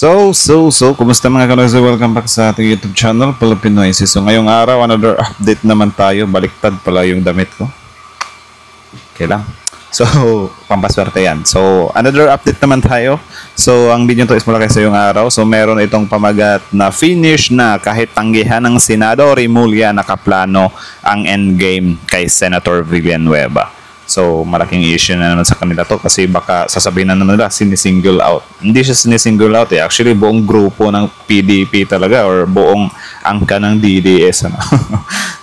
Kumusta mga kanoy? Welcome back sa ating YouTube channel, Filipinoy. So, ngayong araw, another update naman tayo. Baliktad pala yung damit ko. Okay lang. So, pampaswerte yan. So, another update naman tayo. So, ang video to is mula sa yung araw. So, meron itong pamagat na finish na kahit tanggihan ng Senado, Rimulya nakaplano ang endgame kay Senator Villanueva. So, malaking issue na naman sa kanila to kasi baka sasabihin na nila sinisingle out. Hindi siya sinisingle out eh. Actually, buong grupo ng PDP talaga or buong angka ng DDS. Ano?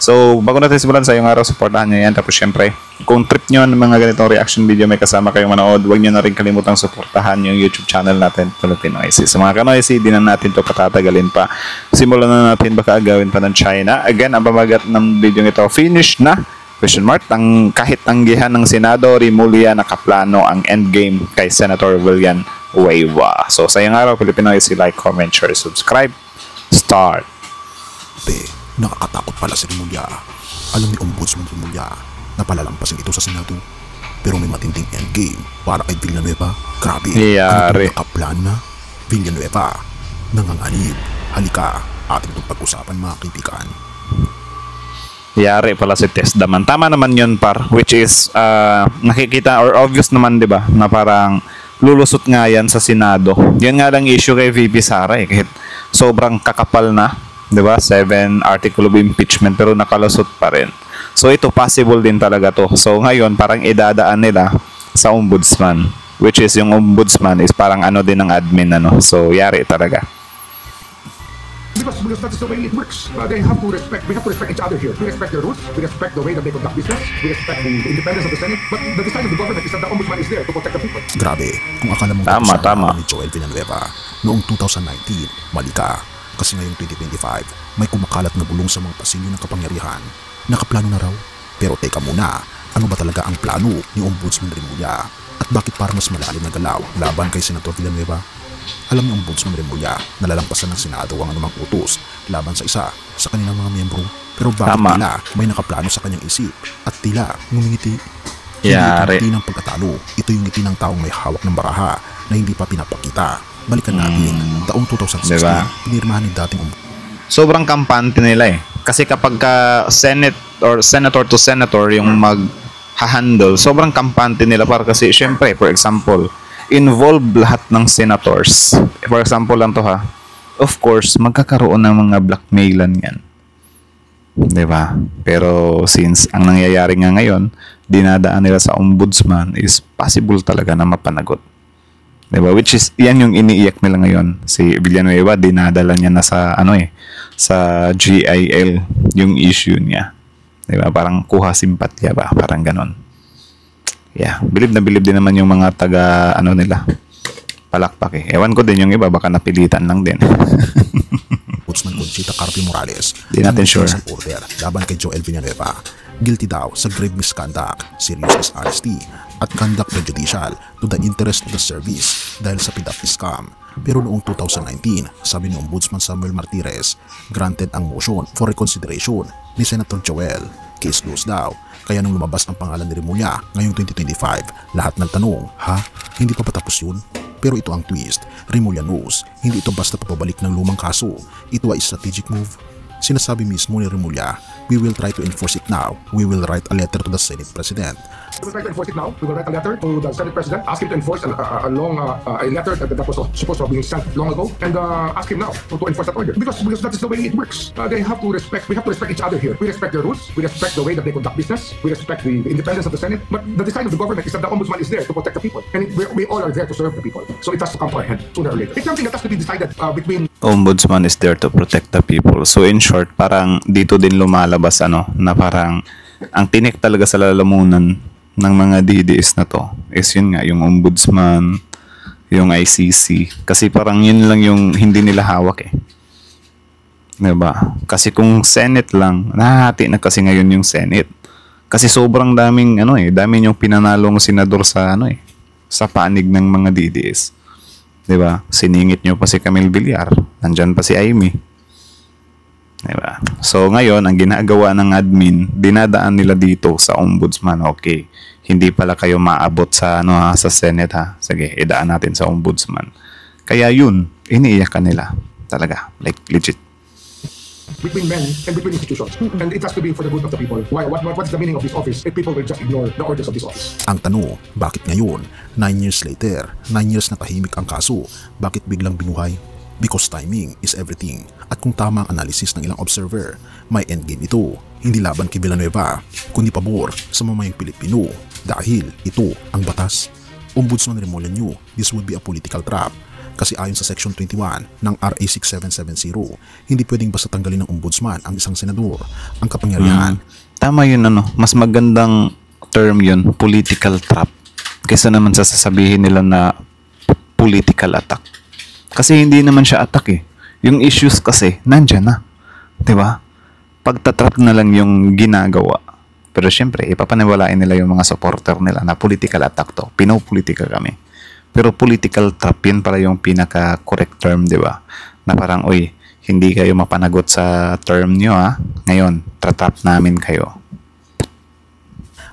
So, bago natin simulan sa yung araw, supportahan nyo yan. Tapos, syempre, kung trip nyo ng mga ganitong reaction video, may kasama kayong manood, huwag nyo na rin kalimutang supportahan yung YouTube channel natin, Filipinoy. Sa mga kanoy, di na natin to patatagalin pa. Simulan na natin, baka agawin pa ng China. Again, ang pamagat ng video ito, finish na. Question mark, kahit tanggihan ng Senado, Rimulya nakaplano ang endgame kay Senator Villanueva. So sa iyong araw, Pilipinoy, like, comment, share, subscribe. Start. Nakakatakot pala si Rimulya. Alam ni Ombudsman Rimulya na palalampasin ito sa Senado. Pero may matinding endgame para kay Villanueva. Grabe, ano nakaplan na? Villanueva, nanganganib. Halika, ating itong pag-usapan mga kaibigan. Yari pala si Tesdaman. Tama naman yun par. Which is, nakikita or obvious naman, di ba? Na parang lulusot nga yan sa Senado. Yan nga lang issue kay VP Sara eh. Kahit sobrang kakapal na, di ba? 7 article of impeachment pero nakalusot pa rin. So ito possible din talaga to. So ngayon parang idadaan nila sa ombudsman. Which is yung ombudsman is parang ano din ng admin ano. So yari talaga. Because that is the way it works. We have to respect each other here. We respect their rules. We respect the way that they conduct business. We respect the independence of the Senate. But the design of the government is that the ombudsman is there to protect the people. Grabe, kung akala mong tama ni Joel Villanueva noong 2019, mali ka. Kasi ngayong 2025, may kumakalat na bulong sa mga pasilyo ng kapangyarihan. Nakaplano na raw. Pero teka muna, ano ba talaga ang plano ni Ombudsman Rimulya? At bakit parang mas malalim na galaw laban kay Senator Villanueva? Alam ni Ombudsman Rimulya na lalampasan ng Senado ang anumang utos laban sa isa sa kanilang mga miyembro. Pero bakit tila may nakaplano sa kanyang isip at tila ngumingiti? Hindi ito ngiti ng pagkatalo. Ito yung ngiti ng taong may hawak ng baraha na hindi pa pinapakita. Balikan natin, taong 2016, pinirmahan ni dating sobrang kampante nila eh. Kasi kapag Senate or senator to senator yung mag-handle, sobrang kampante nila para kasi syempre, for example, involve lahat ng senators. For example lang to ha. Of course, magkakaroon ng mga blackmailan yan. Diba? Pero since ang nangyayari nga ngayon, dinadaan nila sa ombudsman is possible talaga na mapanagot. Diba? Which is, yan yung iniiyak nila ngayon. Si Villanueva, dinadala niya na sa, sa GIL yung issue niya. Diba? Parang kuha simpatya ba? Parang ganon. Yeah, bilib din naman yung mga taga nila palakpak eh. Ewan ko din yung iba baka napilitan lang din. Ombudsman Conchita Carpio Morales, di natin sure. Order laban kay Joel Villanueva. Guilty daw sa grave misconduct, serious dishonesty at conduct prejudicial to the interest of the service dahil sa PDAP scam. Pero noong 2019, sabi ni Ombudsman Samuel Martires, granted ang motion for reconsideration ni Senator Joel. Case closed daw. Kaya nung lumabas ang pangalan ni Rimulya ngayong 2025, lahat nagtanong, ha? Hindi pa patapos yun? Pero ito ang twist. Rimulya knows, hindi ito basta papabalik ng lumang kaso. Ito ay strategic move. Sinasabi mismo ni Rimulya, we will try to enforce it now. We will write a letter to the Senate President. We will try to enforce it now. We will write a letter to the Senate President, ask him to enforce a letter that was supposed to have been sent long ago, and ask him now to enforce that order. Because that is the way it works. We have to respect each other here. We respect their rules. We respect the way that they conduct business. We respect the independence of the Senate. But the design of the government is that the ombudsman is there to protect the people, and we all are there to serve the people. So it has to come to our head sooner or later. It's something that has to be decided between. Ombudsman is there to protect the people. So in short, parang dito din lumalabas na parang ang tinik talaga sa lalamunan ng mga DDS na to is yun nga, yung ombudsman, yung ICC. Kasi parang yun lang yung hindi nila hawak eh. Diba? Kasi kung Senate lang, nahahati na kasi ngayon yung Senate. Kasi sobrang daming daming yung pinanalong senador sa sa panig ng mga DDS. Diba? Siningit nyo pa si Camille Villar. Nandyan pa si Amy. Diba? So ngayon, ang ginagawa ng admin, dinadaan nila dito sa ombudsman. Okay, hindi pala kayo maabot sa sa Senate ha. Sige, idaan natin sa ombudsman. Kaya yun, iniiyak ka nila. Talaga. Like, legit. between men and between institutions. And it has to be for the good of the people. What's the meaning of this office if people will just ignore the orders of this office? Ang tanong, bakit ngayon, 9 years later, 9 years na tahimik ang kaso, bakit biglang binuhay? Because timing is everything. At kung tama ang analysis ng ilang observer, may endgame ito. Hindi laban kay Villanueva, kundi pabor sa mamayang Pilipino. Dahil ito ang batas. Ombudsman Remolino, this would be a political trap. Kasi ayon sa Section 21 ng RA 6770, hindi pwedeng basta tanggalin ng ombudsman ang isang senador ang kapangyarihan. Tama yun, mas magandang term yun, political trap, kaysa naman sasabihin nila na political attack. Kasi hindi naman siya attack eh. Yung issues kasi, nandyan na. Diba? Pagtatrap na lang yung ginagawa. Pero syempre, ipapaniwalain nila yung mga supporter nila na political attack to. Pinopolitika kami. Pero political trap, yun pala yung pinaka-correct term, di ba? Na parang, uy, hindi kayo mapanagot sa term nyo, ha? Ngayon, tatrap namin kayo.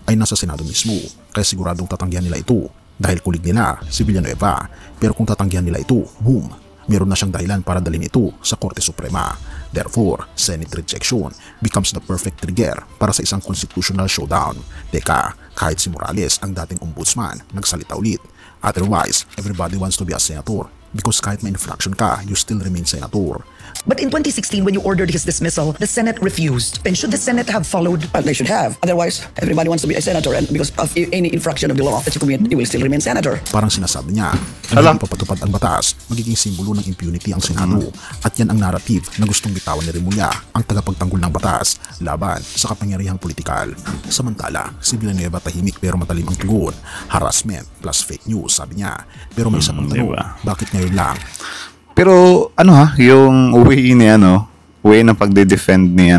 Ay nasa Senado mismo, kaya siguradong tatanggihan nila ito dahil kulig nila si Villanueva. Pero kung tatanggihan nila ito, boom, meron na siyang dahilan para dalhin ito sa Korte Suprema. Therefore, Senate rejection becomes the perfect trigger para sa isang constitutional showdown. Teka, kahit si Morales ang dating ombudsman, nagsalita ulit. Otherwise, everybody wants to be a senator because kahit may infraction ka, you still remain senator. But in 2016, when you ordered his dismissal, the Senate refused. And should the Senate have followed? They should have. Otherwise, everybody wants to be a senator, and because of any infraction of the law that you commit, you will still remain senator. Parang sinasabi niya, kung hindi papatupad ang batas, magiging simbolo ng impunity ang Senado. At yan ang narrative na gustong bitawan ni Remulla, ang tagapagtanggol ng batas, laban sa kapangyarihang politikal. Samantala, si Villanueva tahimik pero matalim ang tugon. Harassment plus fake news, sabi niya. Pero may isa pang tanong, bakit ngayon lang? Pero yung way na pagde-defend ni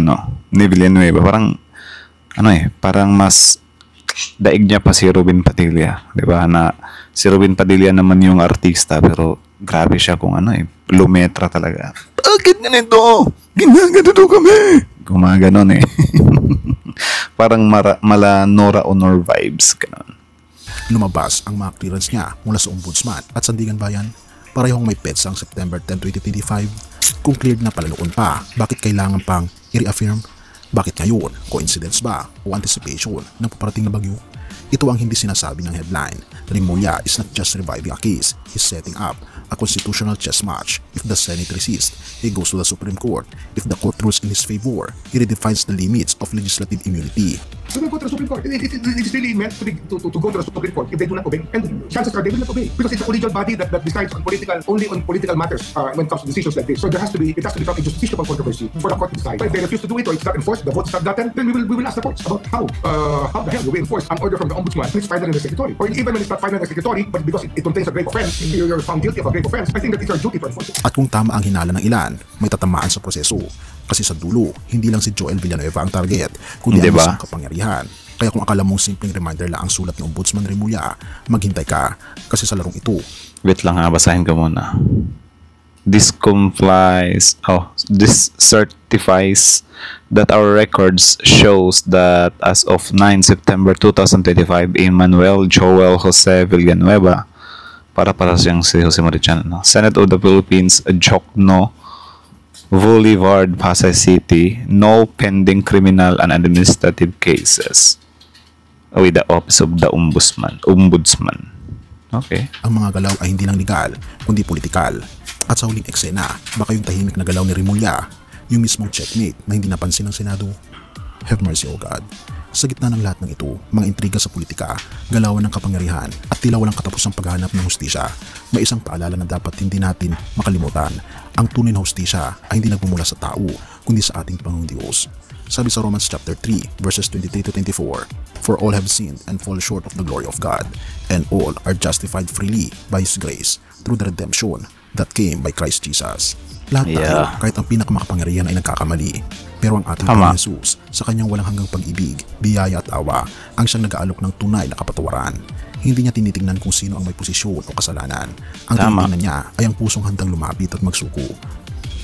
Villanueva, parang mas daig niya pa si Robin Padilla, 'di ba? Na si Robin Padilla naman yung artista, pero grabe siya kung lumetra talaga. Bakit ganito? Ginaganon kami. Gumaganon eh. Parang mala Nora Honor vibes ganun. Lumabas ang mga clearance niya mula sa Ombudsman at Sandigan Bayan. Parehong may petsang September 10, 2025. Kung cleared na pala noon pa, bakit kailangan pang i-reaffirm? Bakit ngayon? Coincidence ba? O anticipation ng paparating na bagyo? Ito ang hindi sinasabi ng headline. Remulla is not just reviving a case, he's setting up a constitutional chess match. If the Senate resists, he goes to the Supreme Court. If the court rules in his favor, he redefines the limits of legislative immunity. So we go to the Supreme Court. It's really meant to go to the Supreme Court if they do not obey. And chances are they will not obey because it's a collegial body that decides only on political matters when it comes to decisions like this. So it has to become a justiciable controversy for the court to decide. But if they refuse to do it or it's not enforced, the vote is not gotten, then we will ask the courts about how the hell do we enforce an order from the ombudsman when it's final in the secretary, or even when it's not final in the secretary, but because it contains a grave offense, if you're found guilty of a grave offense, I think that it's our duty to enforce it. At kung tama ang hinala ng ilan, may tatamaan sa proseso. Kasi sa dulo, hindi lang si Joel Villanueva ang target, kundi ang isang kapangyarihan. Kaya kung akala mong simpleng reminder lang ang sulat ng Ombudsman Remulla, maghintay ka kasi sa larong ito. Wait lang basahin ko muna. This certifies that our records shows that as of 9 September 2025, Emmanuel Joel Jose Villanueva, para siyang si Jose Marichan, Senate of the Philippines, Jokno, Boulevard, Pasay City, no pending criminal and administrative cases with the Office of the Ombudsman. Okay. Ang mga galaw ay hindi lang legal, kundi politikal. At sa huling eksena, baka yung tahimik na galaw ni Remulla, yung mismong checkmate na hindi napansin ng Senado. Have mercy, O God. Sa gitna ng lahat ng ito, mga intriga sa politika, galawan ng kapangyarihan, at tila walang katapusang paghahanap ng hustisya, may isang paalala na dapat hindi natin makalimutan. Ang tunay na hustisya ay hindi nagmumula sa tao, kundi sa ating Panginoong Diyos. Sabi sa Romans chapter 3, verses 23 to 24, For all have sinned and fall short of the glory of God, and all are justified freely by His grace through the redemption that came by Christ Jesus. Lahat tayo, kahit ang pinakamakapangyarihan ay nagkakamali. Pero ang ating Panginoon Jesus, sa kanyang walang hanggang pag-ibig, biyaya at awa, ang siyang nag-aalok ng tunay na kapatawaran. Hindi niya tinitingnan kung sino ang may posisyon o kasalanan. Ang tinitingnan niya ay ang pusong handang lumapit at magsuko.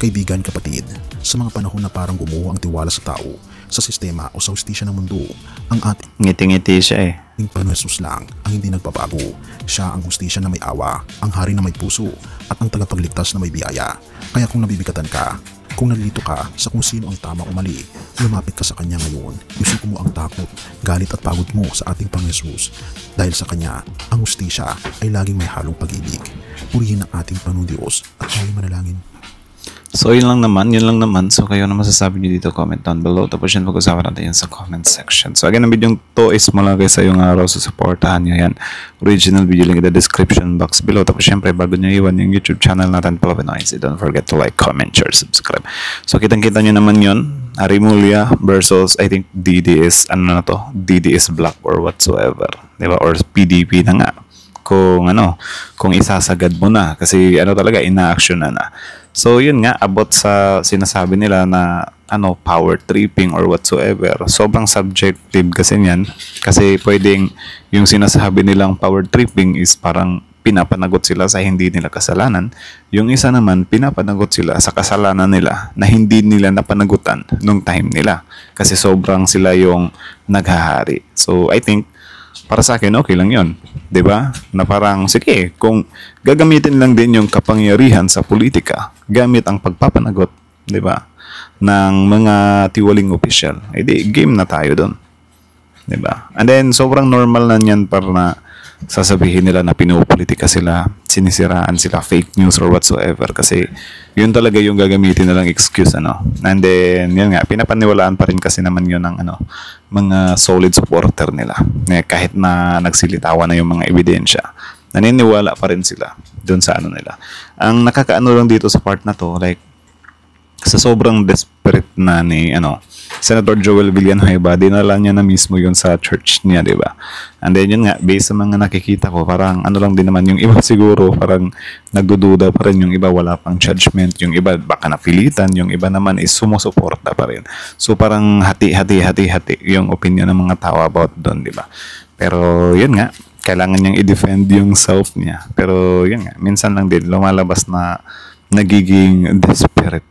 Kaibigan, kapatid, sa mga panahon na parang gumuho ang tiwala sa tao, sa sistema o sa hustisya ng mundo. Ang ating Ngiti-ngiti siya eh. Panginoon Jesus lang ang hindi nagbabago. Siya ang hustisya na may awa, ang hari na may puso, at ang tagapagligtas na may biyaya. Kaya kung nabibigatan ka, kung nalilito ka sa kung sino ang tama o mali, lumapit ka sa Kanya ngayon. Yusuko mo ang takot, galit at pagod mo sa ating Panginoon Jesus. Dahil sa Kanya, ang hustisya ay laging may halong pag-ibig. Purihin ang ating Panginoon Diyos at tayo manalangin. So yun lang naman. So kayo na masasabi nyo dito, comment down below. Tapos yun, pag-usapan natin yan sa comment section. So again, ang video to is mula kayo sa yung araw. So supportahan nyo yan. Original video link in the description box below. Tapos syempre, bago nyo iwan yung YouTube channel natin, Philippine IC, don't forget to like, comment, share, subscribe. So kitang-kita nyo naman yun. Rimulya versus, I think, DDS, DDS Black or whatsoever. Diba? Or PDP na nga. Kung isasagad mo na. Kasi talaga, ina-action na. So yun nga, about sa sinasabi nila na power tripping or whatsoever, sobrang subjective kasi niyan. Kasi pwedeng yung sinasabi nilang power tripping is parang pinapanagot sila sa hindi nila kasalanan. Yung isa naman, pinapanagot sila sa kasalanan nila na hindi nila napanagutan nung time nila. Kasi sobrang sila yung naghahari. So I think, para sa akin, okay lang yun. 'Di ba? Na parang, sige, kung gagamitin lang din yung kapangyarihan sa politika, gamit ang pagpapanagot, 'di ba, ng mga tiwaling opisyal, edi game na tayo doon. 'Di ba? And then, sobrang normal na niyan para na sasabihin nila na pinupolitika sila, sinisiraan sila, fake news or whatsoever. Kasi, yun talaga yung gagamitin nilang excuse, And then, yun nga, pinapaniwalaan pa rin kasi naman yun ng, mga solid supporter nila. Kahit na nagsilitawan na yung mga ebidensya, naniniwala pa rin sila dun sa nila. Ang nakakaano lang dito sa part na to, like, sa sobrang desperate na ni, Senator Joel Villanueva, dinala niya na mismo yun sa church niya, di ba? And then yun nga, based sa mga nakikita ko, parang lang din naman, yung iba siguro, parang nagdududa pa rin, yung iba wala pang judgment, yung iba baka napilitan, yung iba naman is sumusuporta pa rin. So parang hati yung opinion ng mga tao about doon, di ba? Pero yun nga, kailangan niyang i-defend yung self niya. Pero yun nga, minsan lang din, lumalabas na nagiging desperate.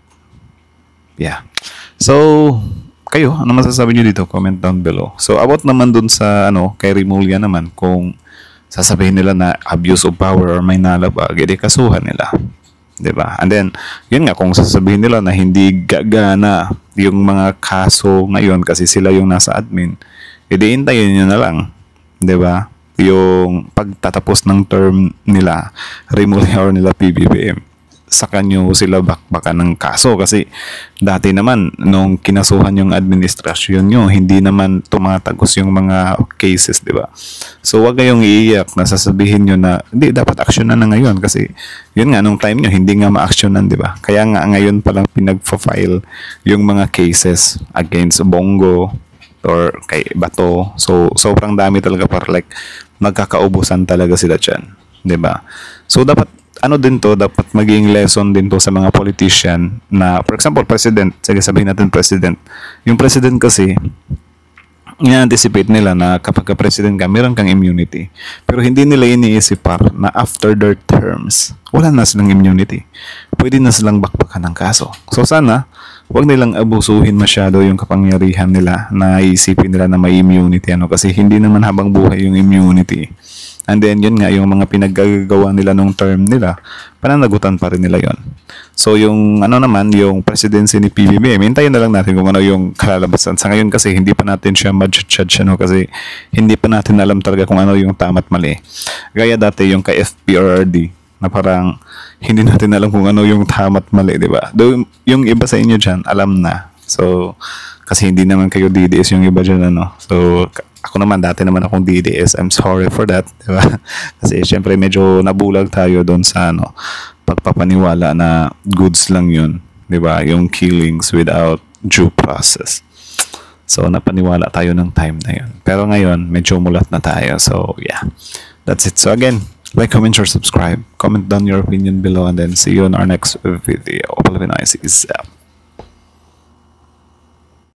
Yeah. So, kayo, ano masasabi nyo dito? Comment down below. So, about naman dun sa, kay Rimulya naman, kung sasabihin nila na abuse of power or may nalabag, edi kasuhan nila. Diba? And then, yun nga, kung sasabihin nila na hindi gagana yung mga kaso ngayon kasi sila yung nasa admin, edi hintayin nyo na lang. Diba? Yung pagtatapos ng term nila, Rimulya or nila PBBM. Sa kanyo sila bakbakan ng kaso kasi dati naman nung kinasuhan yung administrasyon nyo, hindi naman tumatagos yung mga cases, di ba? So wag kayong iiyak na sasabihin nyo na hindi, dapat aksyonan na ngayon kasi yun nga, nung time nyo hindi nga ma-aksyonan, di ba? Kaya nga ngayon palang pinag-file yung mga cases against Bongo or kay Bato. So sobrang dami talaga, para like magkakaubusan talaga sila dyan, di ba? So dapat dapat maging lesson din to sa mga politician na, for example, president, sige sabihin natin president. Yung president kasi, i-anticipate nila na kapag ka-president ka, meron kang immunity. Pero hindi nila iniisip na after their terms, wala na silang immunity. Pwede na silang bakbakan ng kaso. So sana, huwag nilang abusuhin masyado yung kapangyarihan nila na iisipin nila na may immunity. Kasi hindi naman habang buhay yung immunity. And then, yun nga, yung mga pinaggagawa nila nung term nila, pananagutan pa rin nila yon. So, yung naman, yung presidency ni PBBM, hintayin na lang natin kung ano yung kalalabasan. Sa ngayon kasi, hindi pa natin siya ma-judge, kasi hindi pa natin alam talaga kung ano yung tama at mali. Gaya dati yung kay FPRRD, na parang hindi natin alam kung ano yung tama at mali, di ba? Though, yung iba sa inyo dyan, alam na. So, kasi hindi naman kayo DDS yung iba dyan, So, ako naman, dati naman akong DDS. I'm sorry for that, di ba? Kasi syempre medyo nabulag tayo doon sa pagpapaniwala na goods lang yun, di ba? Yung killings without due process. So napaniwala tayo ng time na yun. Pero ngayon, medyo mulat na tayo. So yeah, that's it. So again, like, comment, share, subscribe. Comment down your opinion below, and then see you in our next video. Philippine IC is out.